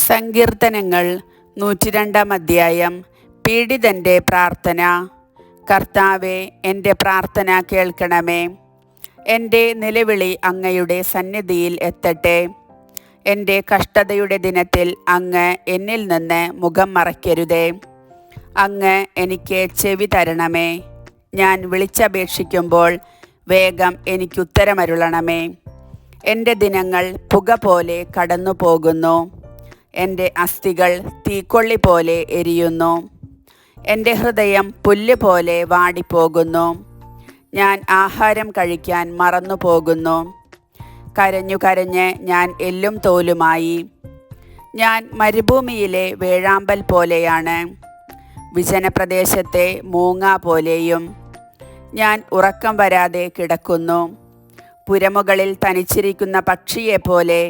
സങ്കീർത്തനങ്ങൾ 102 അധ്യായം. പീഡിതൻ്റെ പ്രാർത്ഥന. കർത്താവേ, എൻ്റെ പ്രാർത്ഥന കേൾക്കണമേ. എൻ്റെ നിലവിളി അങ്ങയുടെ സന്നിധിയിൽ എത്തട്ടെ. എൻ്റെ കഷ്ടതയുടെ ദിനത്തിൽ അങ്ങ് എന്നിൽ നിന്ന് മുഖം മറയ്ക്കരുതേ. അങ്ങ് എനിക്ക് ചെവി തരണമേ. ഞാൻ വിളിച്ചപേക്ഷിക്കുമ്പോൾ വേഗം എനിക്കുത്തരമരുളണമേ. എൻ്റെ ദിനങ്ങൾ പുക പോലെ കടന്നു പോകുന്നു. എൻ്റെ അസ്ഥികൾ തീക്കൊള്ളി പോലെ എരിയുന്നു. എൻ്റെ ഹൃദയം പുല്ല് പോലെ വാടിപ്പോകുന്നു. ഞാൻ ആഹാരം കഴിക്കാൻ മറന്നു പോകുന്നു. കരഞ്ഞു കരഞ്ഞ് ഞാൻ എല്ലും തോലുമായി. ഞാൻ മരുഭൂമിയിലെ വേഴാമ്പൽ പോലെയാണ്, വിജനപ്രദേശത്തെ മൂങ്ങ പോലെയും. ഞാൻ ഉറക്കം വരാതെ കിടക്കുന്നു. പുരമുകളിൽ തനിച്ചിരിക്കുന്ന പക്ഷിയെപ്പോലെ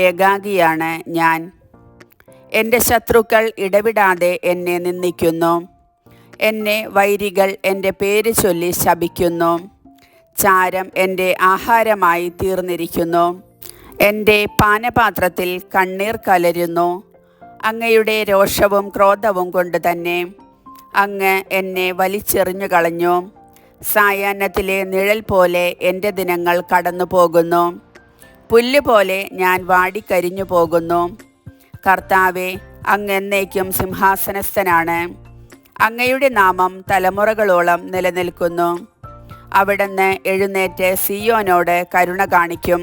ഏകാകിയാണ് ഞാൻ. എൻ്റെ ശത്രുക്കൾ ഇടവിടാതെ എന്നെ നിന്ദിക്കുന്നു. എന്നെ വൈരികൾ എൻ്റെ പേര് ചൊല്ലി ശപിക്കുന്നു. ചാരം എൻ്റെ ആഹാരമായി തീർന്നിരിക്കുന്നു. എൻ്റെ പാനപാത്രത്തിൽ കണ്ണീർ കലരുന്നു. അങ്ങയുടെ രോഷവും ക്രോധവും കൊണ്ട് തന്നെ അങ്ങ് എന്നെ വലിച്ചെറിഞ്ഞു കളഞ്ഞു. സായാഹ്നത്തിലെ നിഴൽ പോലെ എൻ്റെ ദിനങ്ങൾ കടന്നു പോകുന്നു. പുല്ലുപോലെ ഞാൻ വാടിക്കരിഞ്ഞു പോകുന്നു. കർത്താവേ, അങ്ങ് എന്നേക്കും സിംഹാസനസ്ഥനാണ്. അങ്ങയുടെ നാമം തലമുറകളോളം നിലനിൽക്കുന്നു. അവിടുന്ന് എഴുന്നേറ്റ് സിയോനോട് കരുണ കാണിക്കും.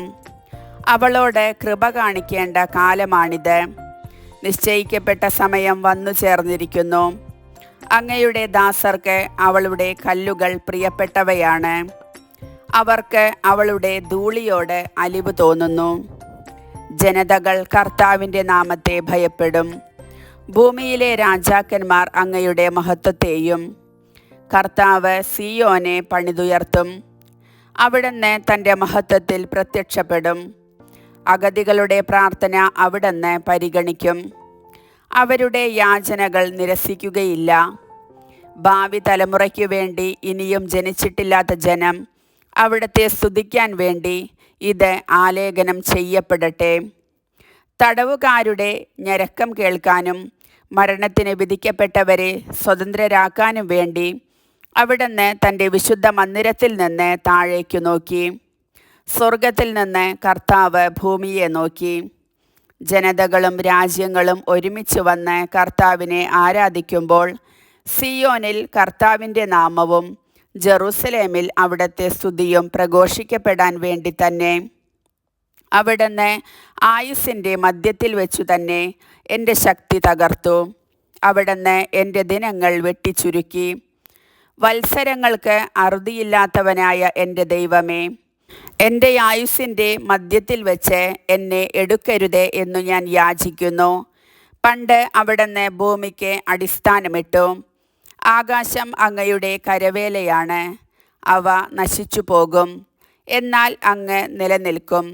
അവളോട് കൃപ കാണിക്കേണ്ട കാലമാണിത്. നിശ്ചയിക്കപ്പെട്ട സമയം വന്നു ചേർന്നിരിക്കുന്നു. അങ്ങയുടെ ദാസർക്ക് അവളുടെ കല്ലുകൾ പ്രിയപ്പെട്ടവയാണ്. അവർക്ക് അവളുടെ ധൂളിയോട് അലിവ് തോന്നുന്നു. ജനതകൾ കർത്താവിൻ്റെ നാമത്തെ ഭയപ്പെടും. ഭൂമിയിലെ രാജാക്കന്മാർ അങ്ങയുടെ മഹത്വത്തെയും. കർത്താവ് സിയോനെ പണിതുയർത്തും. അവിടുന്ന് തൻ്റെ മഹത്വത്തിൽ പ്രത്യക്ഷപ്പെടും. അഗതികളുടെ പ്രാർത്ഥന അവിടുന്ന് പരിഗണിക്കും. അവരുടെ യാചനകൾ നിരസിക്കുകയില്ല. ഭാവി തലമുറയ്ക്കു വേണ്ടി ഇനിയും ജനിച്ചിട്ടില്ലാത്ത ജനം അവിടുത്തെ സ്തുതിക്കാൻ വേണ്ടി ഇത് ആലേഖനം ചെയ്യപ്പെടട്ടെ. തടവുകാരുടെ ഞരക്കം കേൾക്കാനും മരണത്തിന് വിധിക്കപ്പെട്ടവരെ സ്വതന്ത്രരാക്കാനും വേണ്ടി അവിടുന്ന് തൻ്റെ വിശുദ്ധ മന്ദിരത്തിൽ നിന്ന് താഴേക്കു നോക്കി. സ്വർഗത്തിൽ നിന്ന് കർത്താവ് ഭൂമിയെ നോക്കി. ജനതകളും രാജ്യങ്ങളും ഒരുമിച്ച് വന്ന് കർത്താവിനെ ആരാധിക്കുമ്പോൾ സിയോനിൽ കർത്താവിൻ്റെ നാമവും ജെറൂസലേമിൽ അവിടുത്തെ സ്തുതിയും പ്രഘോഷിക്കപ്പെടാൻ വേണ്ടി തന്നെ. അവിടുന്ന് ആയുസ്സിൻ്റെ മധ്യത്തിൽ വെച്ചു തന്നെ എൻ്റെ ശക്തി തകർത്തു. അവിടുന്ന് എൻ്റെ ദിനങ്ങൾ വെട്ടിച്ചുരുക്കി. വത്സരങ്ങൾക്ക് അറുതിയില്ലാത്തവനായ എൻ്റെ ദൈവമേ, എൻ്റെ ആയുസ്സിൻ്റെ മധ്യത്തിൽ വെച്ച് എന്നെ എടുക്കരുതേ എന്നു ഞാൻ യാചിക്കുന്നു. പണ്ട് അവിടുന്ന് ഭൂമിക്ക് അടിസ്ഥാനമിട്ടു. ആകാശം അങ്ങയുടെ കരവേലയാണ്. അവ നശിച്ചു പോകും, എന്നാൽ അങ്ങ് നിലനിൽക്കും.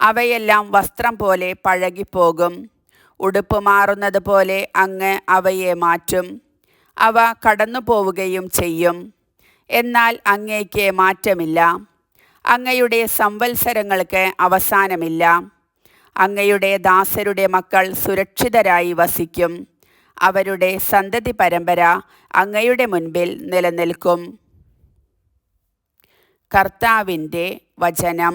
അവയെല്ലാം വസ്ത്രം പോലെ പഴകിപ്പോകും. ഉടുപ്പ് മാറുന്നത് പോലെ അങ്ങ് അവയെ മാറ്റും. അവ കടന്നു പോവുകയും ചെയ്യും, എന്നാൽ അങ്ങേക്ക് മാറ്റമില്ല. അങ്ങയുടെ സംവത്സരങ്ങൾക്ക് അവസാനമില്ല. അങ്ങയുടെ ദാസരുടെ മക്കൾ സുരക്ഷിതരായി വസിക്കും. അവരുടെ സന്തതി പരമ്പര അങ്ങയുടെ മുൻപിൽ നിലനിൽക്കും. കർത്താവിൻ്റെ വചനം.